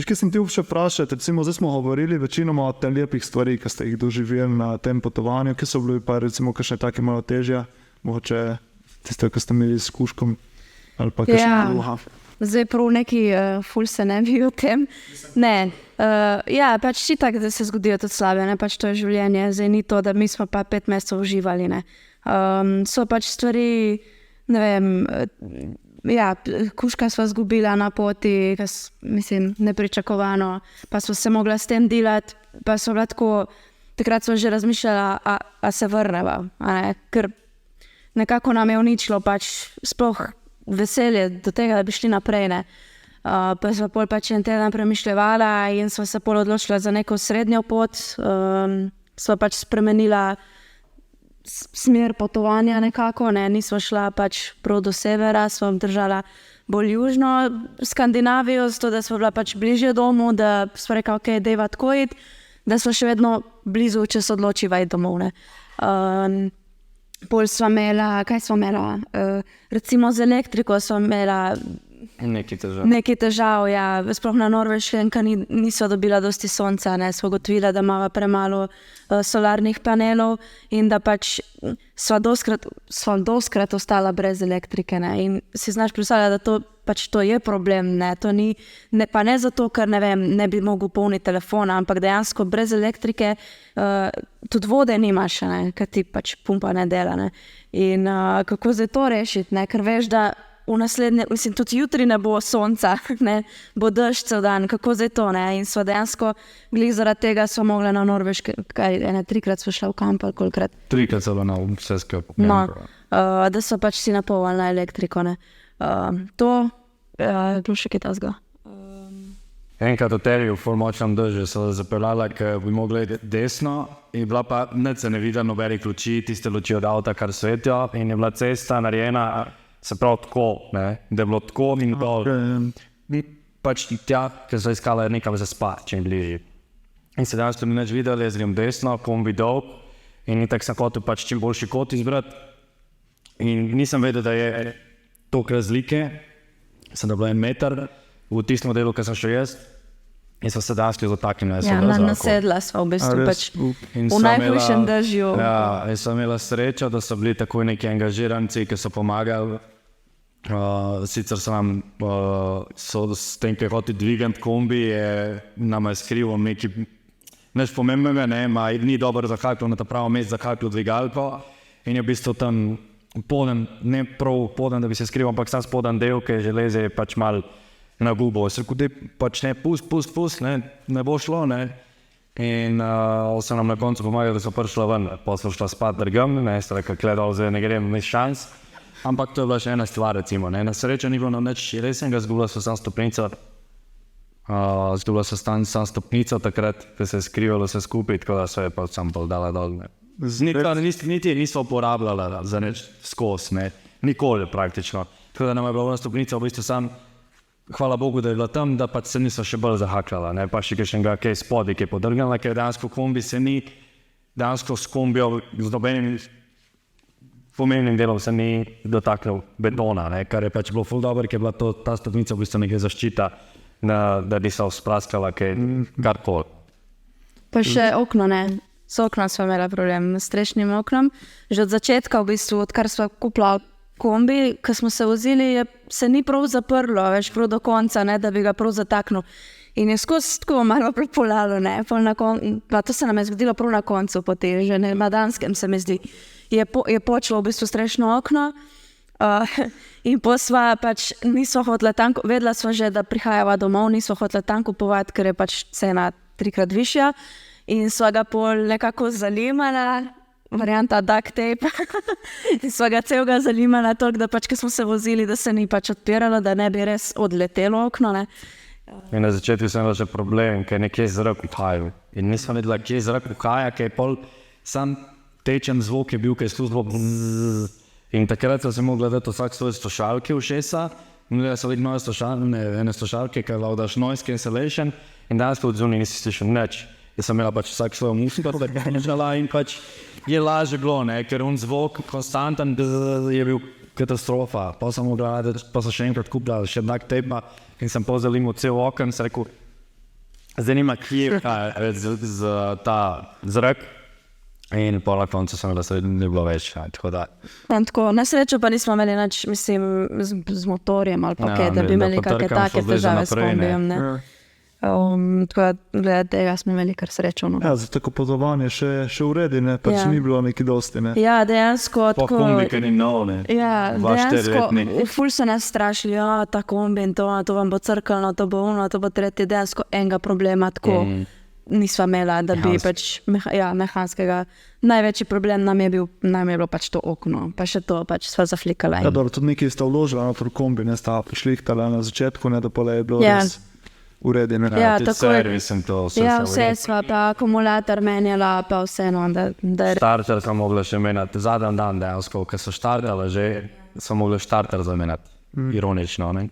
kaj sem ti še vprašati, recimo zdaj smo govorili večinoma o tem lepih stvari, ki ste jih doživeli na tem potovanju, ki so bili pa recimo kakšne take malo težje, mogoče tiste, ki ste imeli s kužkom ali pa kakšne druga. Zdaj prav neki ful se ne bi o tem. Ne, pač si tak, da se zgodijo tudi slabe, ne, pač to je življenje, zdaj ni to, da mi smo pa 5 mesecev uživali, ne. So pač stvari, ne vem, kužka sva zgubila na poti, mislim, nepričakovano, pa sva se mogla s tem delati, pa so bila tako, takrat sva že razmišljala, a se vrneva, a ne, ker nekako nam je uničilo pač sploh veselje do tega, da bi šli naprej, ne. Pa sva pol pač en teden premišljevala in sva se pol odločila za neko srednjo pot, sva pač spremenila smer potovanja nekako, ne, nisva šla pač prav do severa, sva držala bolj južno Skandinavijo, zato da sva bila pač bližje domu, da sva rekla, ok, dejva tako iti, da sva še vedno blizu, če se odločiva iti domov, ne. Pol sva imela, kaj sva imela, recimo z elektriko sva imela Neki težav, ja, sploh na Norveškem, ker nisva dobila dosti sonca, ne, sva ugotovila, da imava premalo solarnih panelov in da pač sva doskrat ostala brez elektrike, ne, in si znaš predstavljati, da to je problem, ne, to ni, pa ne zato, ker ne vem, ne bi mogel polniti telefona, ampak dejansko brez elektrike tudi vode nimaš, ne, ker ti pač pumpa ne dela, ne, in kako zdaj to rešiti, ne, ker veš, da mislim, tudi jutri ne bo sonca, ne, bo dež cel dan, kako zdaj to, ne, in sva dejansko glih zaradi tega sva mogla na Norveške, 3-krat sva šla v kamp ali kolikrat. 3-krat sva na vse skupaj. No, da sva pač si napolnila na elektriko, ne. To, plus še kaj tazga. Enkrat v teriju, v močnem dežju, sva zapeljala, ker bi mogla iti desno in bila pa nič se ne videla nobenih luči, tiste luči od avta, kar svetijo, in je bila cesta narejena, se pravi tako, ne, da je bilo tako in dol. Mi pač tja, ker so iskala nekam za spat, če jim bliži. In se danes to ni nič videli, jaz grem desno, kombi dol in tako sem hotel pač čim boljši kot izbrati. In nisem vedel, da je toliko razlike, sem da bilo 1 meter v tistem delu, kar sem šel jaz. In sva se danes dotaknila. Ja, nasedla sva v bistvu pač v najhujšem dežju. Ja, in sva imela srečo, da so bili takoj neki angažiranci, ki so pomagali. Sicer so nam s tem, ki je hotel dvigant kombi, nama je skrival nekaj nič pomembnega, ne, ni dobro zakakljal na ta pravo mesto, zakakljal dvigalko in je v bistvu tam poden, ne prav poden, da bi se skrival, ampak sam spoden del, ki je železe pač mal na gubo. Se rekel, da pač ne, pust, ne bo šlo, ne. In so nam na koncu pomagali, da so prišla ven, pa so šla spat drgam, ne, sta rekla, kle dol, zdaj ne grem, ni šans. Ampak to je bila še ena stvar, recimo, ne, na srečo ni bilo nič resnega, zgubila so sam stopnico, takrat, ko se je skrivalo vse skupaj, tako da so je pa sam dala dol, ne. Niti niso uporabljala za nič skos, ne, nikoli praktično. Tako da nam je bila ona stopnica v bistvu sam, hvala Bogu, da je bila tam, da pač se niso še bolj zahakljala, ne, pa še kakšnega kaj spodaj, ki je podrgnala, ker dejansko kombi se ni, dejansko s kombijo z nobenim pomembnim delom se ni dotaknil betona, ne, kar je pač bilo ful dobro, ker je bila ta stopnica v bistvu nekaj zaščita, da ni se uspraskala karkoli. Pa še okno, ne, s oknom sva imela problem, s strešnim oknom. Že od začetka v bistvu, odkar sva kupila kombi, ko smo se vozili, se ni prav zaprlo, veš, prav do konca, ne, da bi ga prav zataknil. In je skozi tako malo prepolalo, ne, pa to se nam je zgodilo prav na koncu poti, že na Danskem se mi zdi. Je počelo v bistvu strešno okno in sva pač nisva hotela tam, vedela sva že, da prihajava domov, nisva hotela tam kupovati, ker je pač cena 3-krat višja in sva ga pol nekako zalimala, varianta duct tape, in sva ga celega zalimala toliko, da pač, ko smo se vozili, da se ni pač odpiralo, da ne bi res odletelo okno, ne. In na začetku sem imela že problem, ker nekje zrak vhajal. In nisem vedela, kje zrak vhaja, ker je pol sam tečen zvok je bil, ki je službo bzzz. In takrat sem se mogla dati vsak svoje slušalke v ušesa. Imela sem vedno ene slušalke, ki daš noise cancellation in danes pa od zunaj nisi slišal nič. Jaz sem imela pač vsak svojo muziko, in pač je lažje bilo, ne, ker on zvok konstanten je bil katastrofa. Pa sem še enkrat kupila še duct tape in sem pozalimal cel okno in sem rekel, zanima, kje je z ta zrak. In po na koncu sem da se ni bilo več. Tako, na srečo pa nismo imeli nič, mislim, z motorjem ali pa kaj, da bi imeli kakšne take težave s kombijem. Tako da, glede tega smo imeli kar srečo. No. Ja, za tako potovanje še uredi, ne, pač ni bilo neki dosti, ne. Ja, dejansko Po tako. kombi, ker ni nov, ne. Ja, dejansko, ful so nas strašili, ta kombi in to vam bo crkljno, to bo ono, to bo tretji, dejansko enega problema, tako. Nisva imela, da bi pač mehanskega. Največji problem nam je bilo pač to okno, pa še to pač sva zaflikala. Ja, dobro, tudi nekaj sta vložila na to kombi, ne sta prišlihtala na začetku, ne da pole je bilo res uredjeno. Ja, tako je. Servisem to vse. Ja, vse sva pa akumulator menjala, pa vseeno, da Štarter sem mogla še menjati, zadnji dan dejansko, ko so štartala že, sem mogla štarter zamenjati. Ironično, ne?